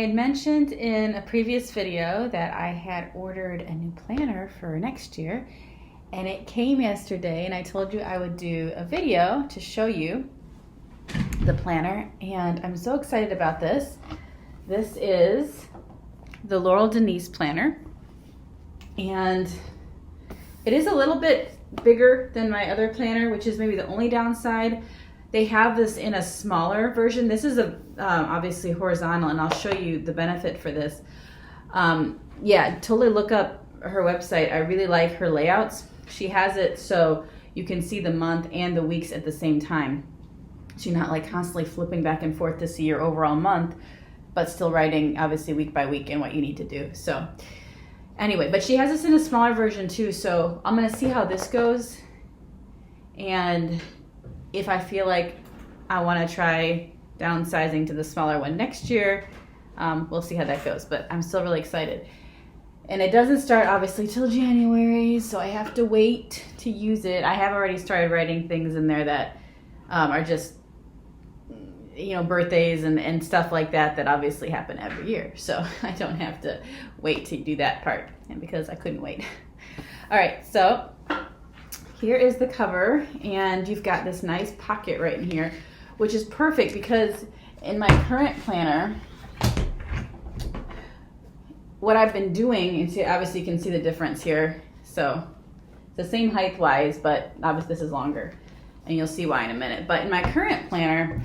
had mentioned in a previous video that I had ordered a new planner for next year, and it came yesterday, and I told you I would do a video to show you the planner, and I'm so excited about this. This is the Laurel Denise planner, and it is a little bit bigger than my other planner, which is maybe the only downside. They have this in a smaller version. This is a obviously horizontal, and I'll show you the benefit for this. Yeah, totally look up her website. I really like her layouts. She has it so you can see the month and the weeks at the same time. So you're not like constantly flipping back and forth to see your overall month, but still writing obviously week by week and what you need to do. So anyway, but she has this in a smaller version too. So I'm gonna see how this goes, and if I feel like I want to try downsizing to the smaller one next year, we'll see how that goes. But I'm still really excited. And it doesn't start obviously till January, so I have to wait to use it. I have already started writing things in there that are just, you know, birthdays and stuff like that that obviously happen every year. So I don't have to wait to do that part, and because I couldn't wait. All right, so here is the cover, and you've got this nice pocket right in here, which is perfect because in my current planner, what I've been doing, and see, obviously you can see the difference here. So it's the same height wise, but obviously this is longer, and you'll see why in a minute. But in my current planner,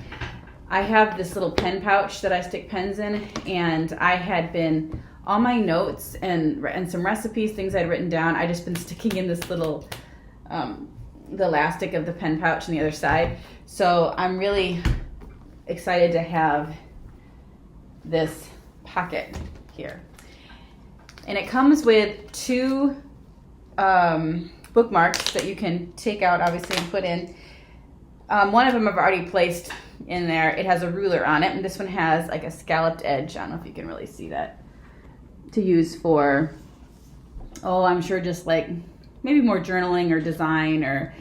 I have this little pen pouch that I stick pens in, and I had been, all my notes and some recipes, things I'd written down, I just been sticking in this little the elastic of the pen pouch on the other side. So I'm really excited to have this pocket here. And it comes with two bookmarks that you can take out obviously and put in. One of them I've already placed in there. It has a ruler on it, and this one has like a scalloped edge. I don't know if you can really see that. To use for, oh, I'm sure just like maybe more journaling or design or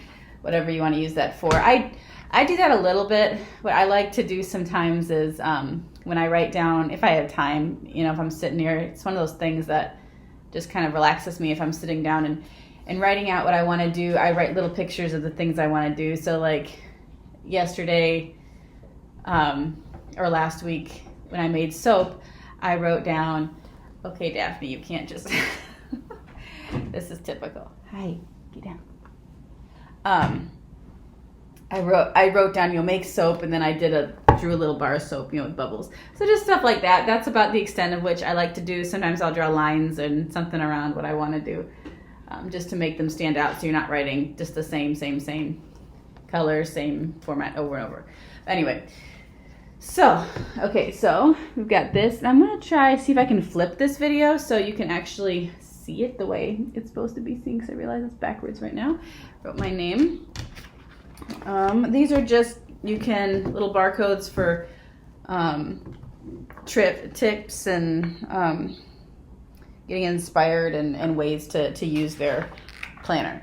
whatever you want to use that for. I do that a little bit. What I like to do sometimes is when I write down, if I have time, you know, if I'm sitting here, it's one of those things that just kind of relaxes me if I'm sitting down and writing out what I want to do. I write little pictures of the things I want to do. So like yesterday or last week when I made soap, I wrote down, okay, Daphne, you can't just this is typical. Hi, get down. I wrote down, you know, make soap, and then I drew a little bar of soap, you know, with bubbles. So just stuff like that. That's about the extent of which I like to do. Sometimes I'll draw lines and something around what I want to do, just to make them stand out, so you're not writing just the same color, same format over and over. Anyway, so okay, so we've got this, and I'm gonna see if I can flip this video so you can actually see it the way it's supposed to be seen, because I realize it's backwards right now. Wrote my name. These are just, you can, little barcodes for tips and getting inspired and ways to use their planner.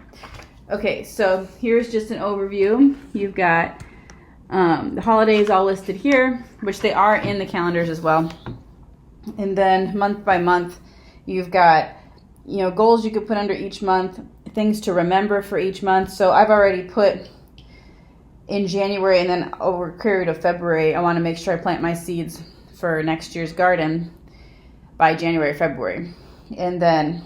Okay, so here's just an overview. You've got the holidays all listed here, which they are in the calendars as well. And then month by month, you've got, you know, goals you could put under each month, things to remember for each month. So I've already put in January, and then over a period of February, I want to make sure I plant my seeds for next year's garden by January, February. And then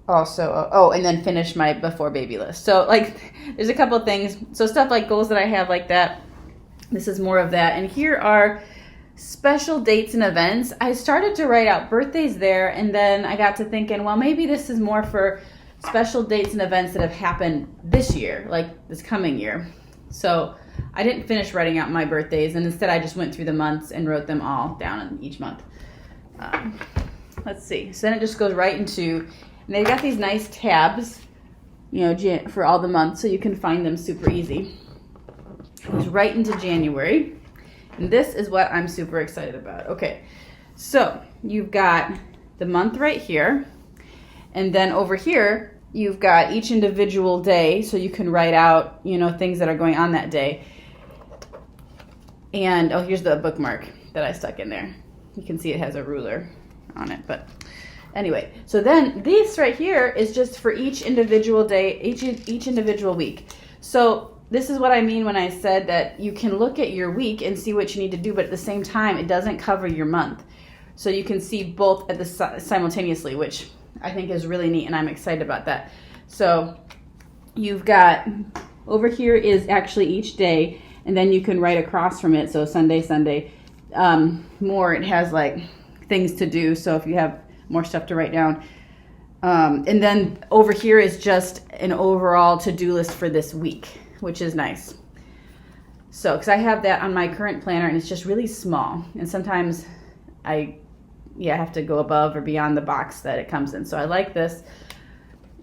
also, and then finish my before baby list. So like there's a couple of things. So stuff like goals that I have like that. This is more of that. And here are special dates and events. I started to write out birthdays there, and then I got to thinking, well, maybe this is more for special dates and events that have happened this year, like this coming year. So I didn't finish writing out my birthdays, and instead I just went through the months and wrote them all down in each month. Let's see. So then it just goes right into, and they've got these nice tabs, you know, for all the months, so you can find them super easy. It goes right into January. And this is what I'm super excited about. Okay, so you've got the month right here, and then over here you've got each individual day, so you can write out, you know, things that are going on that day. And oh, here's the bookmark that I stuck in there. You can see it has a ruler on it, but anyway. So then this right here is just for each individual day, each individual week. So this is what I mean when I said that you can look at your week and see what you need to do, but at the same time, it doesn't cover your month. So you can see both at the simultaneously, which I think is really neat, and I'm excited about that. So you've got, over here is actually each day, and then you can write across from it. So Sunday, more, it has like things to do. So if you have more stuff to write down. And then over here is just an overall to-do list for this week, which is nice. So, because I have that on my current planner and it's just really small. And sometimes I have to go above or beyond the box that it comes in. So I like this.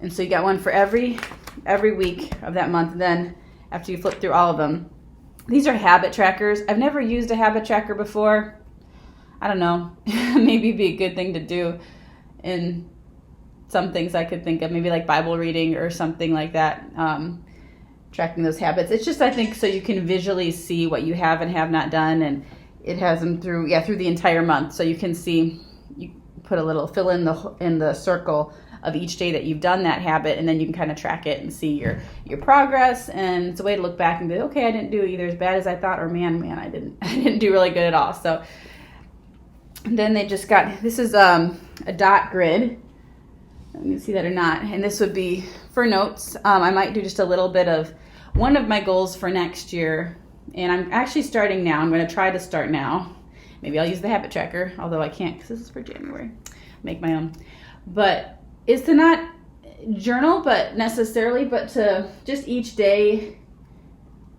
And so you got one for every week of that month. And then after you flip through all of them, these are habit trackers. I've never used a habit tracker before. I don't know. Maybe it'd be a good thing to do in some things I could think of, maybe like Bible reading or something like that, tracking those habits. It's just, I think, so you can visually see what you have and have not done, and it has them through the entire month. So you can see, you put a little fill in the circle of each day that you've done that habit, and then you can kind of track it and see your progress. And it's a way to look back and be, okay, I didn't do either as bad as I thought, or man, I didn't do really good at all. So then they just got, this is a dot grid. You can see that or not. And this would be for notes. I might do just a little bit of one of my goals for next year. And I'm actually starting now. I'm going to try to start now. Maybe I'll use the habit tracker, although I can't because this is for January. Make my own. But is to not journal, but to just each day,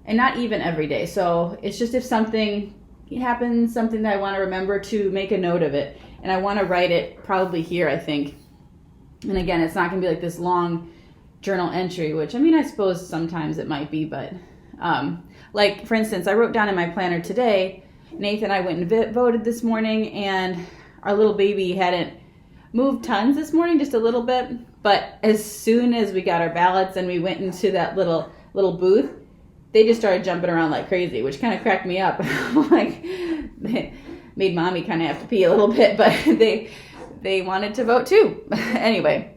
and not even every day. So it's just if something happens, something that I want to remember, to make a note of it. And I want to write it probably here, I think. And again, it's not going to be like this long journal entry, which, I mean, I suppose sometimes it might be, but like, for instance, I wrote down in my planner today, Nathan and I went and voted this morning, and our little baby hadn't moved tons this morning, just a little bit. But as soon as we got our ballots and we went into that little booth, they just started jumping around like crazy, which kind of cracked me up. Like, they made mommy kind of have to pee a little bit, but they wanted to vote too. Anyway,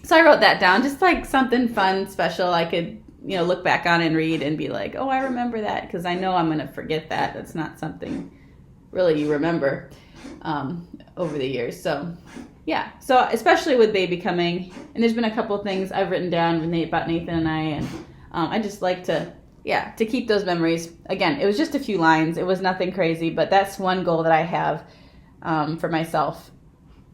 so I wrote that down, just like something fun, special I could, look back on and read and be like, oh, I remember that, because I know I'm going to forget that. That's not something really you remember over the years. So yeah, so especially with baby coming, and there's been a couple of things I've written down about Nathan and I, and I just like to keep those memories. Again, it was just a few lines. It was nothing crazy, but that's one goal that I have for myself,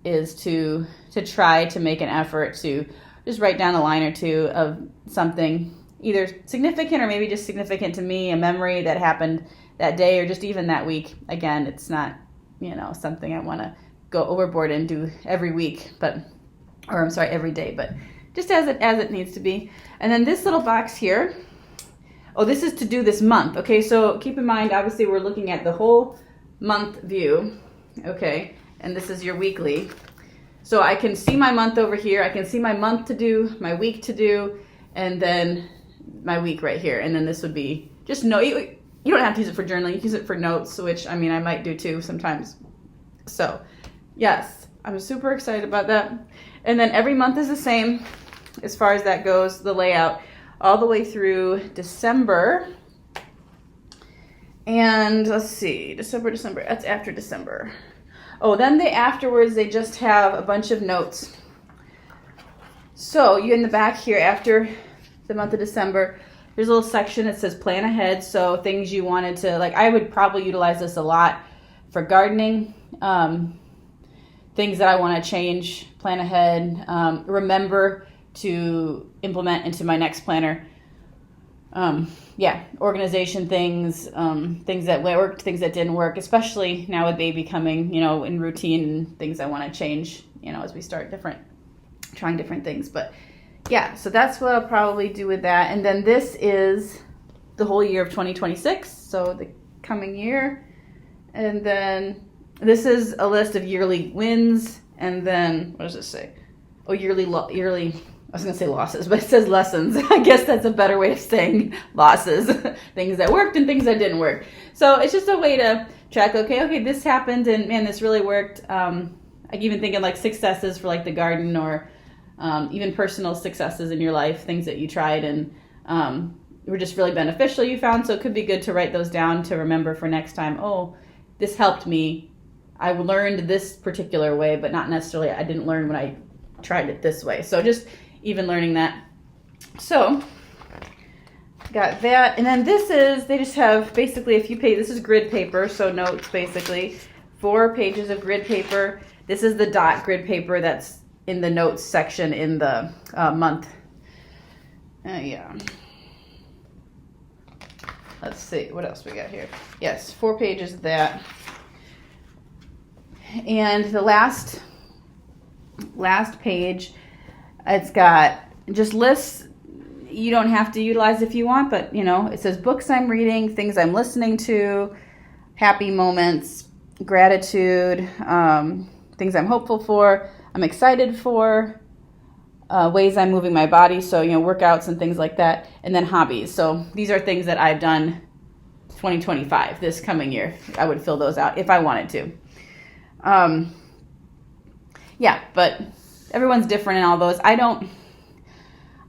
is to try to make an effort to just write down a line or two of something either significant or maybe just significant to me, a memory that happened that day or just even that week. Again, it's not, something I want to go overboard and do every week, every day, but just as it needs to be. And then this little box here, this is to do this month. Okay, so keep in mind, obviously we're looking at the whole month view. Okay. And this is your weekly. So I can see my month over here. I can see my month to do, my week to do, and then my week right here. And then this would be just note. You don't have to use it for journaling. You can use it for notes, which, I might do too sometimes. So yes, I'm super excited about that. And then every month is the same as far as that goes, the layout, all the way through December. And let's see, December, that's after December. Then afterwards, they just have a bunch of notes. So you in the back here, after the month of December, there's a little section that says plan ahead. So things you wanted to, like, I would probably utilize this a lot for gardening. Things that I want to change, plan ahead. Remember to implement into my next planner. Organization things, things that worked, things that didn't work, especially now with baby coming, in routine, and things I want to change, as we start trying different things. But yeah, so that's what I'll probably do with that. And then this is the whole year of 2026, so the coming year. And then this is a list of yearly wins. And then, what does it say? Yearly I was going to say losses, but it says lessons. I guess that's a better way of saying losses. Things that worked and things that didn't work. So it's just a way to track, okay, this happened and man, this really worked. I even thinking like successes for like the garden or even personal successes in your life, things that you tried and were just really beneficial you found. So it could be good to write those down to remember for next time. Oh, this helped me. I learned this particular way, but not necessarily I didn't learn when I tried it this way. So just even learning that. So got that. And then this is, they just have basically a few pages. This is grid paper, so notes basically. 4 pages of grid paper. This is the dot grid paper that's in the notes section in the month. Yeah. Let's see, what else we got here? Yes, 4 pages of that. And the last page, it's got just lists. You don't have to utilize if you want, but you know, it says books I'm reading, things I'm listening to, happy moments, gratitude, things I'm hopeful for, I'm excited for, ways I'm moving my body, so you know, workouts and things like that, and then hobbies. So these are things that I've done 2025, this coming year. I would fill those out if I wanted to. Yeah, but everyone's different in all those. I don't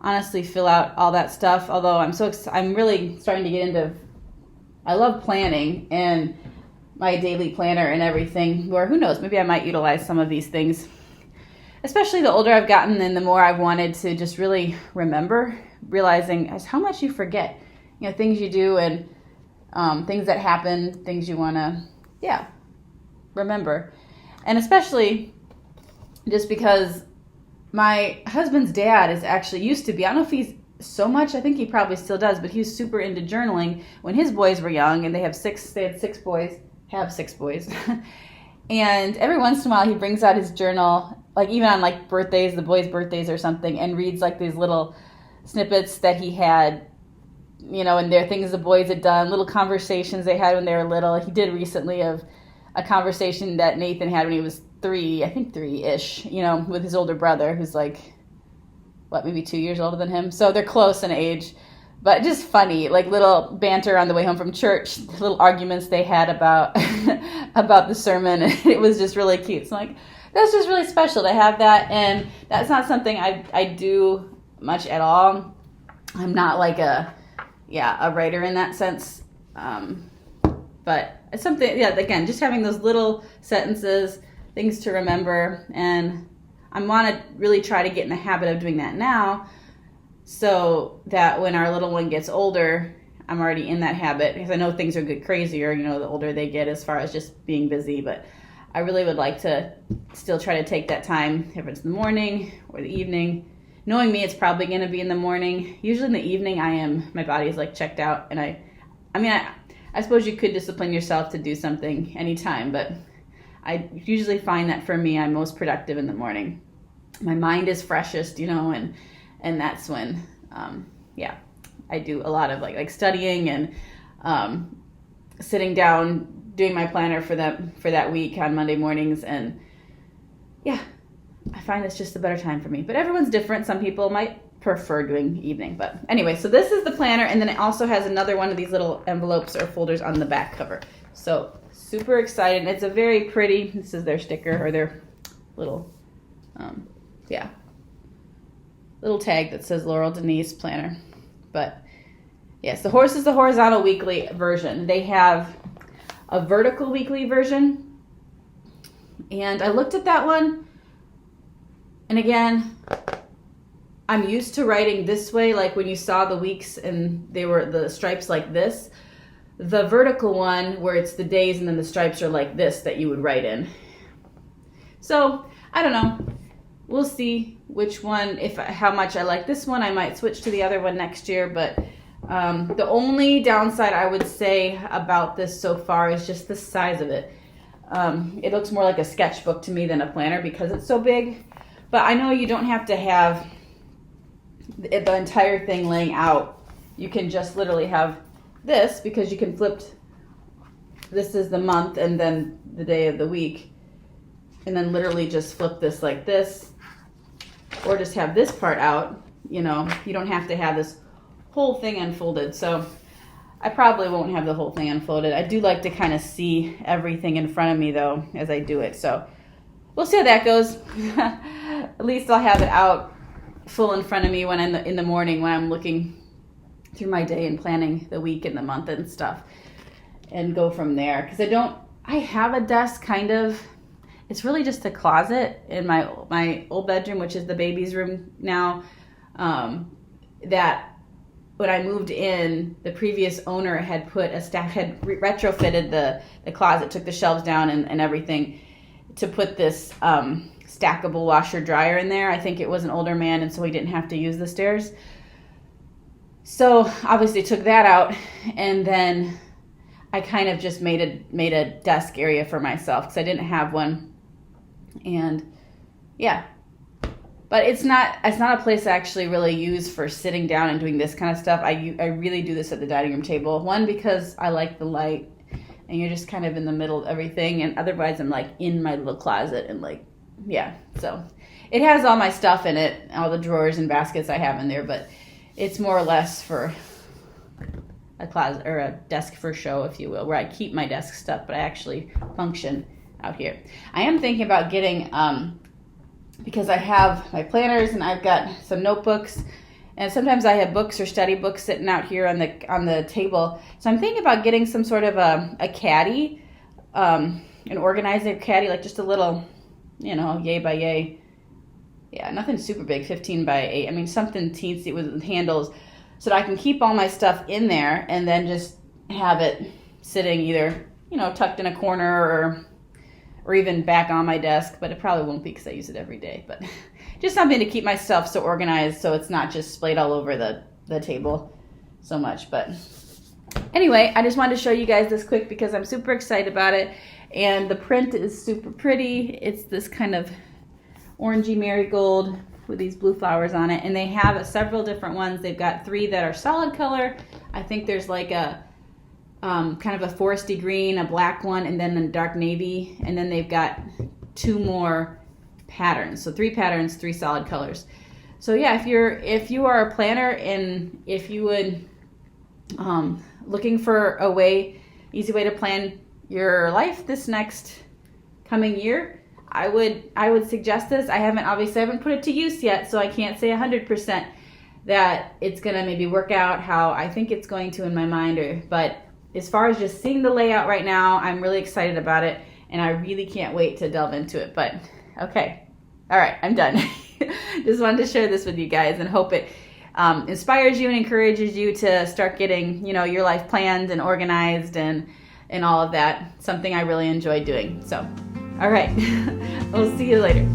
honestly fill out all that stuff, although I'm really starting to get into, I love planning and my daily planner and everything, or who knows, maybe I might utilize some of these things. Especially the older I've gotten and the more I've wanted to just really remember, realizing how much you forget, you know, things you do and things that happen, things you want to, remember. And especially just because my husband's dad is actually used to be, I don't know if he's so much, I think he probably still does, but he was super into journaling when his boys were young, and they had 6 boys. And every once in a while he brings out his journal, like even on like birthdays, the boys' birthdays or something, and reads like these little snippets that he had, you know, and there are things the boys had done, little conversations they had when they were little. He did recently of a conversation that Nathan had when he was 3-ish, you know, with his older brother, who's like, maybe 2 years older than him. So they're close in age, but just funny, like little banter on the way home from church, little arguments they had about about the sermon. And it was just really cute. So I'm like, that's just really special to have that. And that's not something I do much at all. I'm not like a writer in that sense. But it's something, again, just having those little sentences, things to remember. And I want to really try to get in the habit of doing that now so that when our little one gets older, I'm already in that habit, because I know things are get crazier, you know, the older they get as far as just being busy. But I really would like to still try to take that time, if it's in the morning or the evening. Knowing me, it's probably going to be in the morning. Usually in the evening, my body is like checked out. And I suppose you could discipline yourself to do something anytime, but I usually find that for me, I'm most productive in the morning. My mind is freshest, you know, and that's when, I do a lot of like studying and sitting down, doing my planner for that week on Monday mornings. And I find it's just a better time for me, but everyone's different. Some people might prefer doing evening, but anyway, so this is the planner. And then it also has another one of these little envelopes or folders on the back cover. So super excited. It's a very pretty, this is their sticker or their little, little tag that says Laurel Denise planner. But yes, the horse is the horizontal weekly version. They have a vertical weekly version. And I looked at that one. And again, I'm used to writing this way, like when you saw the weeks and they were the stripes like this. The vertical one, where it's the days and then the stripes are like this, that you would write in. So, I don't know. We'll see which one, how much I like this one. I might switch to the other one next year, but the only downside I would say about this so far is just the size of it. It looks more like a sketchbook to me than a planner because it's so big. But I know you don't have to have the entire thing laying out. You can just literally have this, because you can flip, this is the month and then the day of the week, and then literally just flip this like this, or just have this part out. You know, you don't have to have this whole thing unfolded. So I probably won't have the whole thing unfolded. I do like to kind of see everything in front of me though as I do it. So we'll see how that goes. At least I'll have it out full in front of me when I'm in the morning when I'm looking through my day and planning the week and the month and stuff, and go from there. Because I have a desk kind of. It's really just a closet in my old bedroom, which is the baby's room now. That when I moved in, the previous owner had retrofitted the closet, took the shelves down and everything to put this stackable washer dryer in there. I think it was an older man, and so he didn't have to use the stairs. So obviously took that out, and then I kind of just made a desk area for myself because I didn't have one. And yeah, but it's not a place I actually really use for sitting down and doing this kind of stuff. I really do this at the dining room table. One, because I like the light, and you're just kind of in the middle of everything, and otherwise I'm like in my little closet and like, yeah. So it has all my stuff in it, all the drawers and baskets I have in there, but it's more or less for a closet or a desk for show, if you will, where I keep my desk stuff, but I actually function out here. I am thinking about getting, because I have my planners and I've got some notebooks, and sometimes I have books or study books sitting out here on the table. So I'm thinking about getting some sort of a caddy, an organizer caddy, like just a little, you know, yay by yay. Yeah, nothing super big, 15 by 8. I mean, something teensy with handles so that I can keep all my stuff in there and then just have it sitting either, you know, tucked in a corner or even back on my desk. But it probably won't be because I use it every day. But just something to keep my stuff so organized so it's not just splayed all over the table so much. But anyway, I just wanted to show you guys this quick because I'm super excited about it. And the print is super pretty. It's this kind of orangey marigold with these blue flowers on it, and they have several different ones. They've got 3 that are solid color. I think there's like a kind of a foresty green, a black one, and then a dark navy, and then they've got 2 more patterns. So 3 patterns, 3 solid colors. So yeah, if you are a planner and if you would looking for easy way to plan your life this next coming year, I would suggest this. I haven't put it to use yet, so I can't say 100% that it's gonna maybe work out how I think it's going to in my mind. But as far as just seeing the layout right now, I'm really excited about it, and I really can't wait to delve into it. But okay, all right, I'm done. Just wanted to share this with you guys and hope it inspires you and encourages you to start getting, you know, your life planned and organized and all of that. Something I really enjoy doing. So. All right, we'll see you later.